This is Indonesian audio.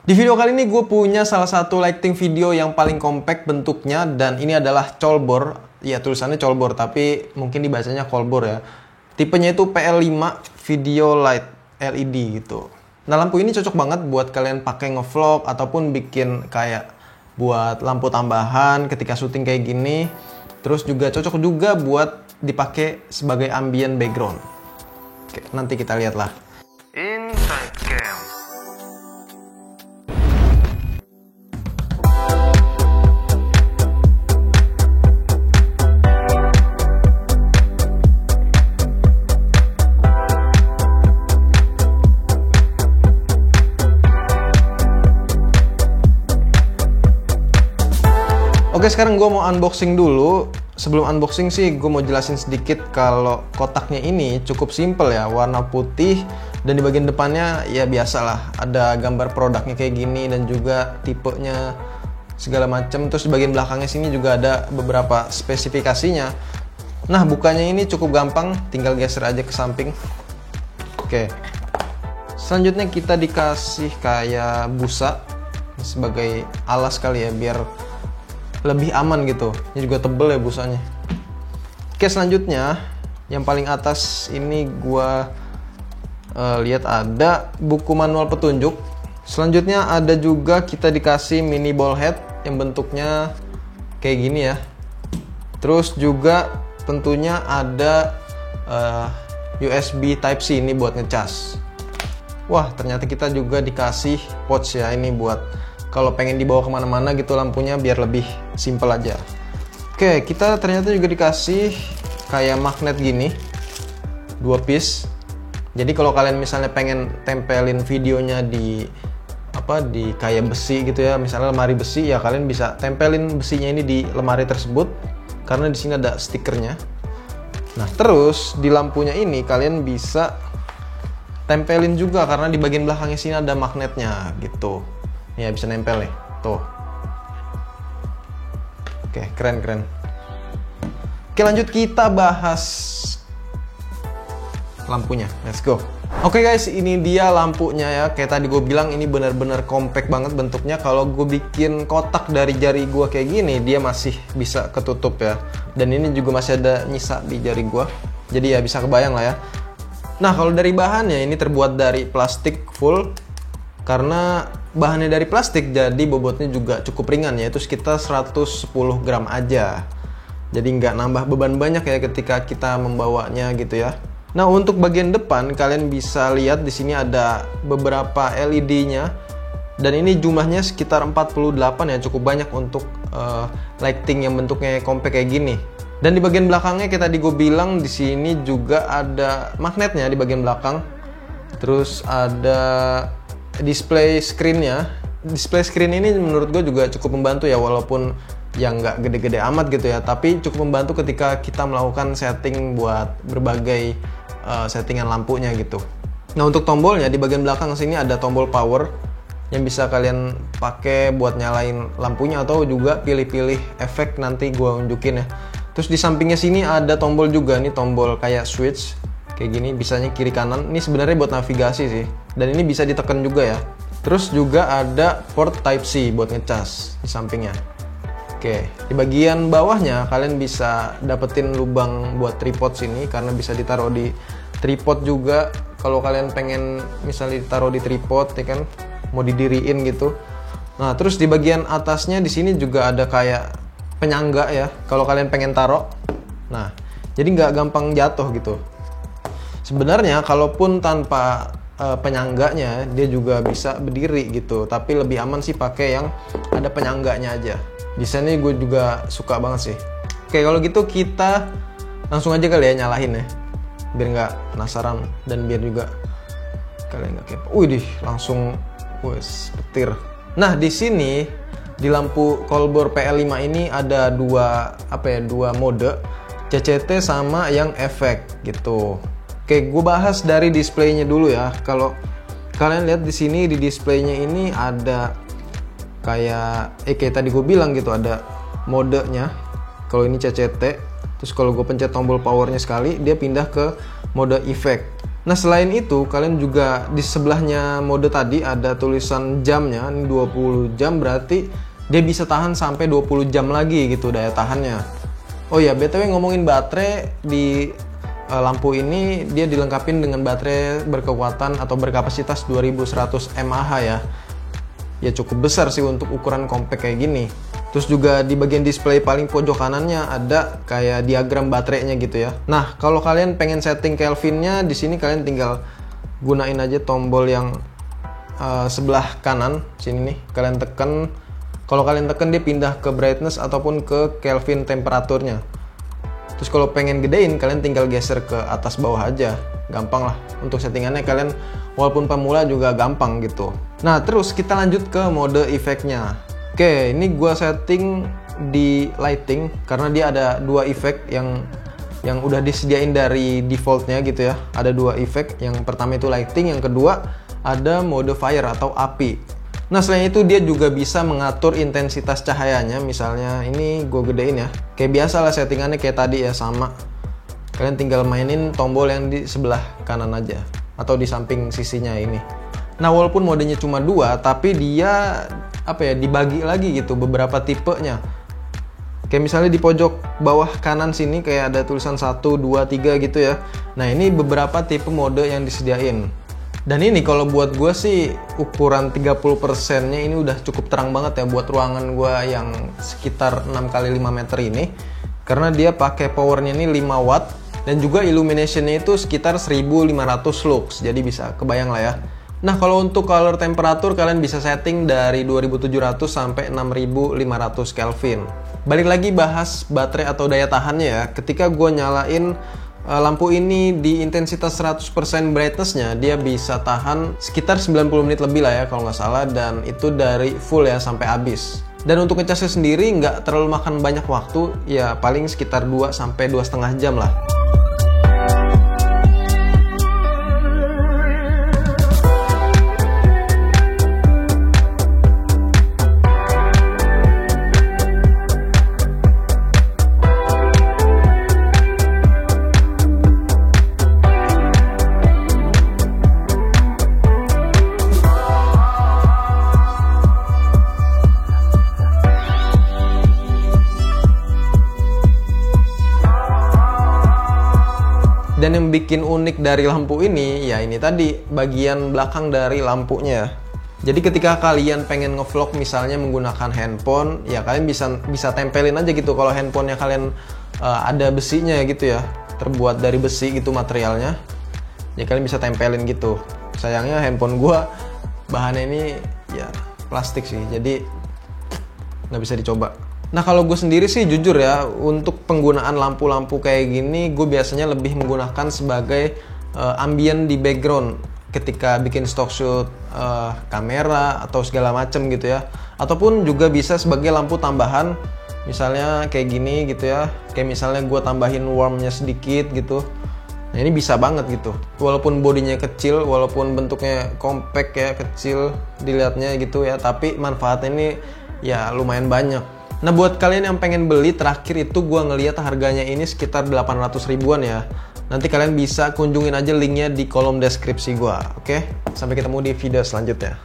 Di video kali ini gue punya salah satu lighting video yang paling compact bentuknya, dan ini adalah colbor. Ya, tulisannya colbor tapi mungkin dibacanya kolbor ya. Tipenya itu PL5 Video Light LED gitu. Nah, lampu ini cocok banget buat kalian pakai ngevlog ataupun bikin kayak buat lampu tambahan ketika syuting kayak gini. Terus juga cocok juga buat dipakai sebagai ambient background. Oke, nanti kita lihat lah. Inside Cam. Oke, sekarang gue mau unboxing dulu. Sebelum unboxing sih, gue mau jelasin sedikit kalau kotaknya ini cukup simple ya, warna putih, dan di bagian depannya ya biasalah, ada gambar produknya kayak gini dan juga tipenya segala macam. Terus di bagian belakangnya sini juga ada beberapa spesifikasinya. Nah, bukanya ini cukup gampang, tinggal geser aja ke samping. Oke, selanjutnya kita dikasih kayak busa sebagai alas kali ya, biar lebih aman gitu. Ini juga tebel ya busanya. Oke, selanjutnya yang paling atas ini gua lihat ada buku manual petunjuk. Selanjutnya ada juga kita dikasih mini ball head yang bentuknya kayak gini ya. Terus juga tentunya ada USB Type C ini buat ngecas. Wah, ternyata kita juga dikasih pouch ya, ini buat kalau pengen dibawa kemana-mana gitu lampunya biar lebih simple aja. Oke, kita ternyata juga dikasih kayak magnet gini, 2 piece. Jadi kalau kalian misalnya pengen tempelin videonya di di kayak besi gitu ya, misalnya lemari besi, ya kalian bisa tempelin besinya ini di lemari tersebut karena di sini ada stikernya. Nah, terus di lampunya ini kalian bisa tempelin juga karena di bagian belakangnya sini ada magnetnya gitu. Ya, bisa nempel nih, tuh. Oke, keren. Oke, lanjut kita bahas lampunya. Let's go. Oke guys, ini dia lampunya ya. Kayak tadi gue bilang, ini benar-benar compact banget bentuknya. Kalau gue bikin kotak dari jari gue kayak gini, dia masih bisa ketutup ya. Dan ini juga masih ada nyisa di jari gue. Jadi ya bisa kebayang lah ya. Nah, kalau dari bahannya, ini terbuat dari plastik full. Karena bahannya dari plastik, jadi bobotnya juga cukup ringan, yaitu sekitar 110 gram aja. Jadi nggak nambah beban banyak ya ketika kita membawanya gitu ya. Nah, untuk bagian depan kalian bisa lihat di sini ada beberapa LED-nya, dan ini jumlahnya sekitar 48 ya, cukup banyak untuk lighting yang bentuknya compact kayak gini. Dan di bagian belakangnya kayak tadi gue bilang, di sini juga ada magnetnya di bagian belakang. Terus ada display screen-nya. Display screen ini menurut gue juga cukup membantu ya, walaupun yang nggak gede-gede amat gitu ya, tapi cukup membantu ketika kita melakukan setting buat berbagai settingan lampunya gitu. Nah, untuk tombolnya di bagian belakang sini ada tombol power yang bisa kalian pakai buat nyalain lampunya atau juga pilih-pilih efek, nanti gue unjukin ya. Terus di sampingnya sini ada tombol juga, nih tombol kayak switch kayak gini, bisanya kiri kanan. Ini sebenarnya buat navigasi sih, dan ini bisa ditekan juga ya. Terus juga ada port Type C buat ngecas di sampingnya. Oke, di bagian bawahnya kalian bisa dapetin lubang buat tripod sini, karena bisa ditaruh di tripod juga. Kalau kalian pengen misalnya ditaruh di tripod ya kan, mau didiriin gitu. Nah, terus di bagian atasnya di sini juga ada kayak penyangga ya, kalau kalian pengen taruh. Nah, jadi nggak gampang jatuh gitu. Sebenarnya kalaupun tanpa penyangganya, dia juga bisa berdiri gitu, tapi lebih aman sih pakai yang ada penyangganya aja. Desainnya gue juga suka banget sih. Oke, kalau gitu kita langsung aja kali ya nyalahin ya, biar nggak penasaran dan biar juga kalian nggak kepo. Wih, langsung petir. Nah, di sini di lampu kolbor PL5 ini ada dua mode, CCT sama yang efek gitu. Oke, gue bahas dari displaynya dulu ya. Kalau kalian lihat di sini di displaynya ini ada kayak tadi gue bilang gitu, ada modenya. Kalau ini CCT, terus kalau gue pencet tombol powernya sekali, dia pindah ke mode efek. Nah selain itu kalian juga di sebelahnya mode tadi ada tulisan jamnya, ini 20 jam, berarti dia bisa tahan sampai 20 jam lagi gitu daya tahannya. Oh ya, BTW ngomongin baterai, di lampu ini dia dilengkapi dengan baterai berkekuatan atau berkapasitas 2100 mAh ya. Ya cukup besar sih untuk ukuran compact kayak gini. Terus juga di bagian display paling pojok kanannya ada kayak diagram baterainya gitu ya. Nah, kalau kalian pengen setting Kelvinnya, di sini kalian tinggal gunain aja tombol yang sebelah kanan sini nih. Kalian tekan. Kalau kalian tekan dia pindah ke brightness ataupun ke Kelvin temperaturnya. Terus kalau pengen gedein, kalian tinggal geser ke atas bawah aja. Gampang lah. Untuk settingannya kalian walaupun pemula juga gampang gitu. Nah, terus kita lanjut ke mode efeknya. Oke, ini gua setting di lighting karena dia ada dua efek yang udah disediain dari defaultnya gitu ya. Ada dua efek. Yang pertama itu lighting, yang kedua ada mode fire atau api. Nah selain itu dia juga bisa mengatur intensitas cahayanya. Misalnya ini gue gedein ya, kayak biasa lah settingannya kayak tadi ya, sama. Kalian tinggal mainin tombol yang di sebelah kanan aja atau di samping sisinya ini. Nah walaupun modenya cuma dua, tapi dia dibagi lagi gitu beberapa tipenya. Kayak misalnya di pojok bawah kanan sini kayak ada tulisan 1, 2, 3 gitu ya. Nah ini beberapa tipe mode yang disediain. Dan ini kalau buat gue sih ukuran 30% nya ini udah cukup terang banget ya buat ruangan gue yang sekitar 6x5 meter ini. Karena dia pakai powernya ini 5 watt dan juga illuminationnya itu sekitar 1500 lux. Jadi bisa kebayang lah ya. Nah kalau untuk color temperatur kalian bisa setting dari 2700 sampai 6500 Kelvin. Balik lagi bahas baterai atau daya tahannya ya. Ketika gue nyalain lampu ini di intensitas 100% brightness-nya, dia bisa tahan sekitar 90 menit lebih lah ya kalau nggak salah, dan itu dari full ya sampai habis. Dan untuk ngecasnya sendiri nggak terlalu makan banyak waktu, ya paling sekitar 2 sampai 2,5 jam lah. Dan yang bikin unik dari lampu ini, ya ini tadi bagian belakang dari lampunya. Jadi ketika kalian pengen ngevlog misalnya menggunakan handphone, ya kalian bisa tempelin aja gitu. Kalau handphonenya kalian ada besinya gitu ya, terbuat dari besi gitu materialnya, ya kalian bisa tempelin gitu. Sayangnya handphone gua bahannya ini ya plastik sih, jadi nggak bisa dicoba. Nah kalau gue sendiri sih jujur ya, untuk penggunaan lampu-lampu kayak gini gue biasanya lebih menggunakan sebagai ambient di background ketika bikin stock shoot kamera atau segala macem gitu ya. Ataupun juga bisa sebagai lampu tambahan, misalnya kayak gini gitu ya. Kayak misalnya gue tambahin warmnya sedikit gitu. Nah ini bisa banget gitu. Walaupun bodinya kecil, walaupun bentuknya compact ya, kecil dilihatnya gitu ya, tapi manfaatnya ini ya lumayan banyak. Nah buat kalian yang pengen beli, terakhir itu gue ngeliat harganya ini sekitar 800 ribuan ya. Nanti kalian bisa kunjungin aja linknya di kolom deskripsi gue. Oke? Sampai ketemu di video selanjutnya.